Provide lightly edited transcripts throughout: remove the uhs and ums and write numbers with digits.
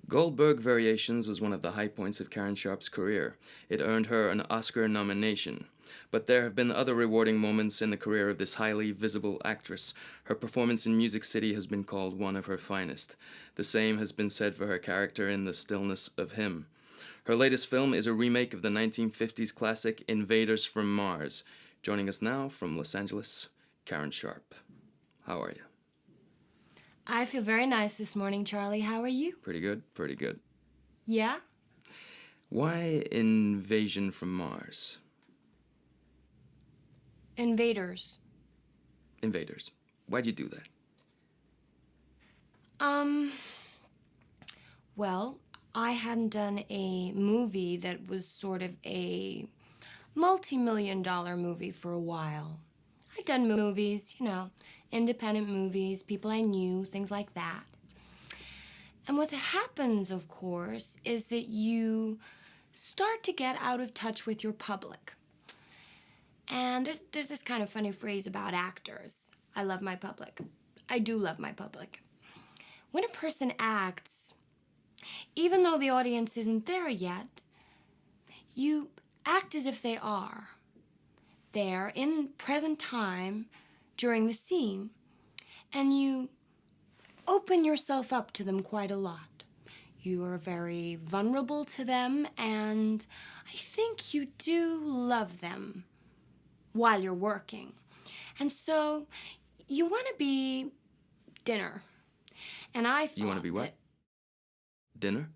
Goldberg Variations was one of the high points of Karen Sharp's career. It earned her an Oscar nomination. But there have been other rewarding moments in the career of this highly visible actress. Her performance in Music City has been called one of her finest. The same has been said for her character in The Stillness of Him. Her latest film is a remake of the 1950s classic Invaders from Mars. Joining us now from Los Angeles, Karen Sharp. How are you? I feel very nice this morning, Charlie. How are you? Pretty good, pretty good. Yeah? Why Invasion from Mars? Invaders. Invaders. Why'd you do that? Well, I hadn't done a movie that was sort of a multi-million-dollar movie for a while. I'd done movies, independent movies, people I knew, things like that. And what happens, of course, is that you start to get out of touch with your public. And there's this kind of funny phrase about actors. I love my public. I do love my public. When a person acts, even though the audience isn't there yet, you act as if they are there in present time during the scene, and you open yourself up to them quite a lot. You are very vulnerable to them, and I think you do love them while you're working. And so you want to be dinner. And I thought You want to be what? Dinner?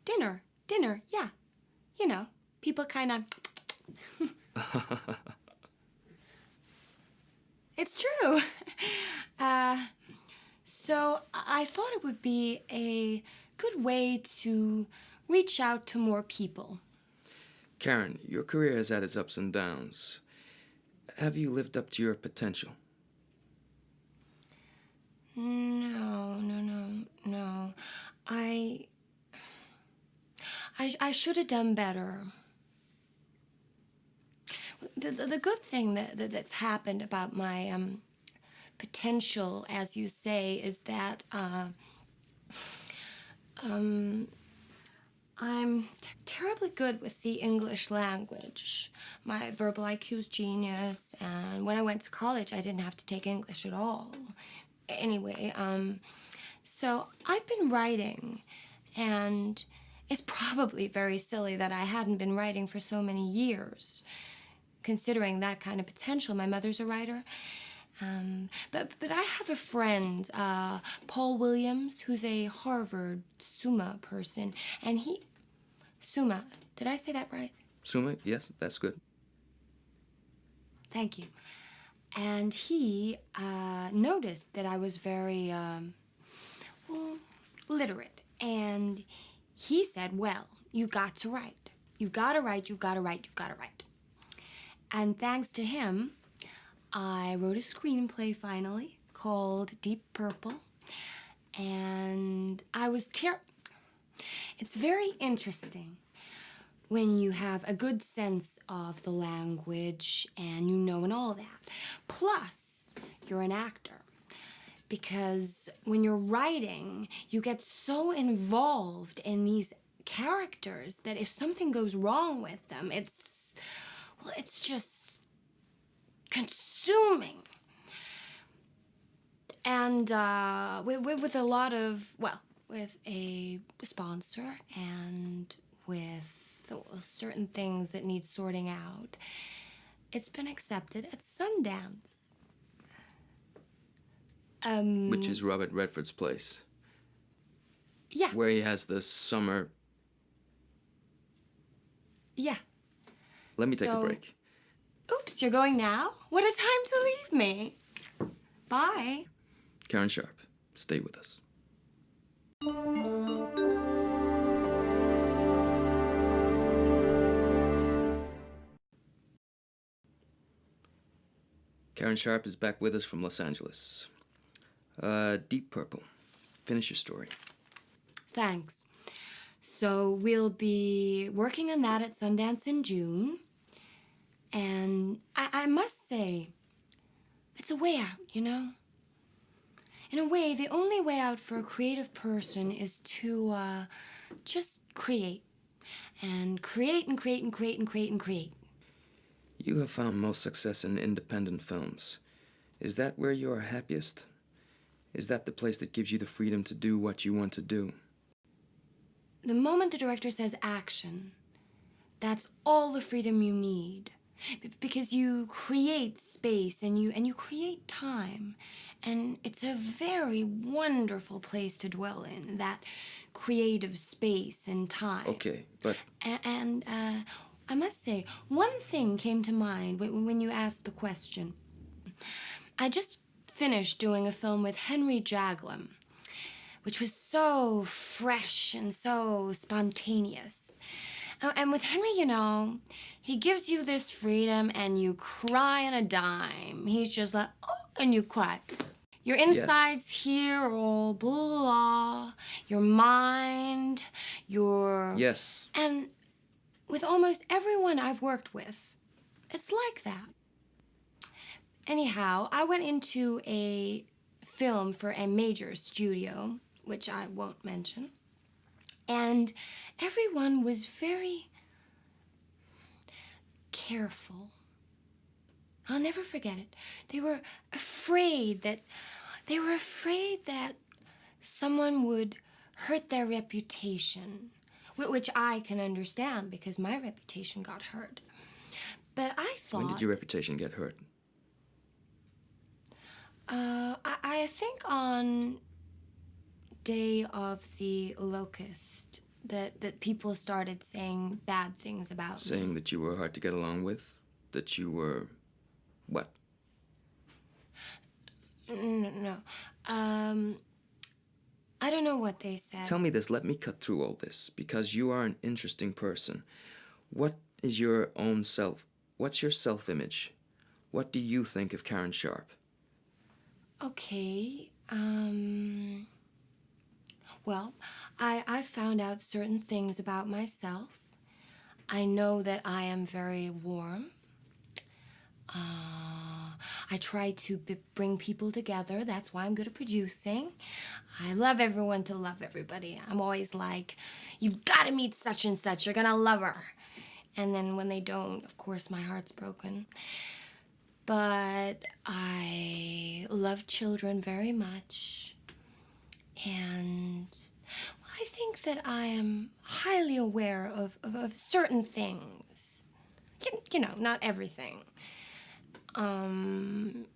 Dinner, yeah. People kind of... It's true. So I thought it would be a good way to reach out to more people. Karen, your career has had its ups and downs. Have you lived up to your potential? No. I should have done better. The good thing that's happened about my potential, as you say, is that I'm terribly good with the English language. My verbal IQ's genius, and when I went to college, I didn't have to take English at all. Anyway, so I've been writing, and it's probably very silly that I hadn't been writing for so many years, considering that kind of potential. My mother's a writer. But I have a friend, Paul Williams, who's a Harvard Summa person, and Summa, did I say that right? Summa, yes, that's good. Thank you. And he noticed that I was very, literate. And he said, well, you got to write. You've got to write. And thanks to him, I wrote a screenplay finally called Deep Purple. And I was It's very interesting when you have a good sense of the language and all that. Plus, you're an actor. Because when you're writing, you get so involved in these characters that if something goes wrong with them, it's just consuming. And with a lot of, with a sponsor and with certain things that need sorting out, it's been accepted at Sundance. Which is Robert Redford's place. Yeah. Where he has the summer... Yeah. Let me take a break. Oops, you're going now? What a time to leave me. Bye. Karen Sharp, stay with us. Karen Sharp is back with us from Los Angeles. Deep Purple. Finish your story. Thanks. So we'll be working on that at Sundance in June. And I must say, it's a way out, In a way, the only way out for a creative person is to just create. And create and create and create and create and create. You have found most success in independent films. Is that where you are happiest? Is that the place that gives you the freedom to do what you want to do? The moment the director says action, that's all the freedom you need. Because you create space and you create time. And it's a very wonderful place to dwell in, that creative space and time. Okay, but... And I must say, one thing came to mind when you asked the question. I just finished doing a film with Henry Jaglom, which was so fresh and so spontaneous. And with Henry, you know, he gives you this freedom and you cry on a dime. He's just like, oh, and you cry. Your insides here are all blah, your mind, your... Yes. And with almost everyone I've worked with, it's like that. Anyhow, I went into a film for a major studio, which I won't mention, and everyone was very careful. I'll never forget it. They were afraid that someone would hurt their reputation, which I can understand because my reputation got hurt. But I thought... When did your reputation get hurt? I think on Day of the Locust that people started saying bad things about me. Saying that you were hard to get along with? That you were... what? No. I don't know what they said. Tell me this, let me cut through all this, because you are an interesting person. What is your own self? What's your self-image? What do you think of Karen Sharp? Okay, well, I found out certain things about myself. I know that I am very warm. I try to bring people together. That's why I'm good at producing. I love everyone to love everybody. I'm always like, you've got to meet such and such. You're going to love her. And then when they don't, of course, my heart's broken. But I love children very much. And I think that I am highly aware of certain things. You know, not everything. I'm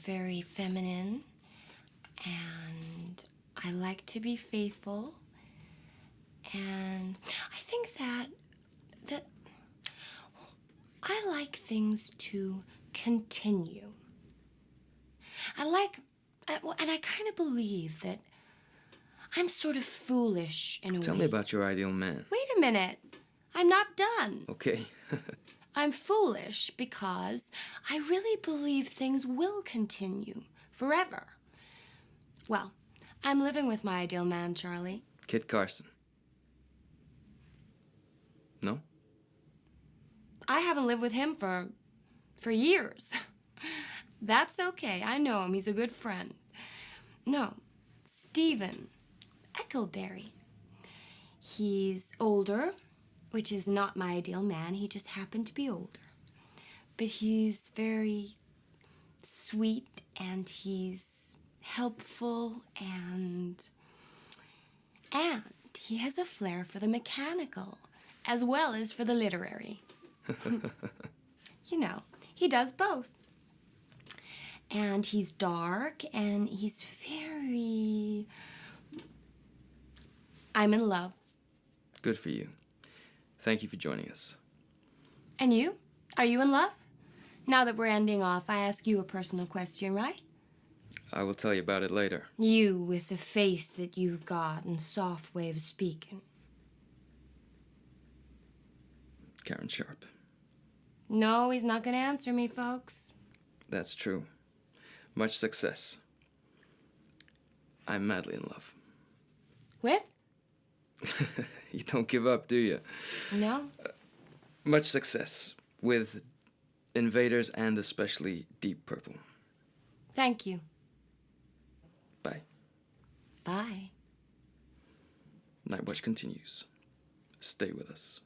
very feminine, and I like to be faithful, and I think that I like things to continue. And I kind of believe that I'm sort of foolish in a way. Tell me about your ideal man. Wait a minute. I'm not done. Okay. I'm foolish because I really believe things will continue forever. Well, I'm living with my ideal man, Charlie. Kit Carson. No? I haven't lived with him for years. That's okay. I know him. He's a good friend. No, Stephen Eckleberry. He's older, which is not my ideal man. He just happened to be older. But he's very sweet, and he's helpful, and he has a flair for the mechanical as well as for the literary. You know, he does both. And he's dark, and he's very... I'm in love. Good for you. Thank you for joining us. And you? Are you in love? Now that we're ending off, I ask you a personal question, right? I will tell you about it later. You with the face that you've got and soft way of speaking. Karen Sharp. No, he's not going to answer me, folks. That's true. Much success. I'm madly in love. With? You don't give up, do you? No. Much success with Invaders and especially Deep Purple. Thank you. Bye. Bye. Night Watch continues. Stay with us.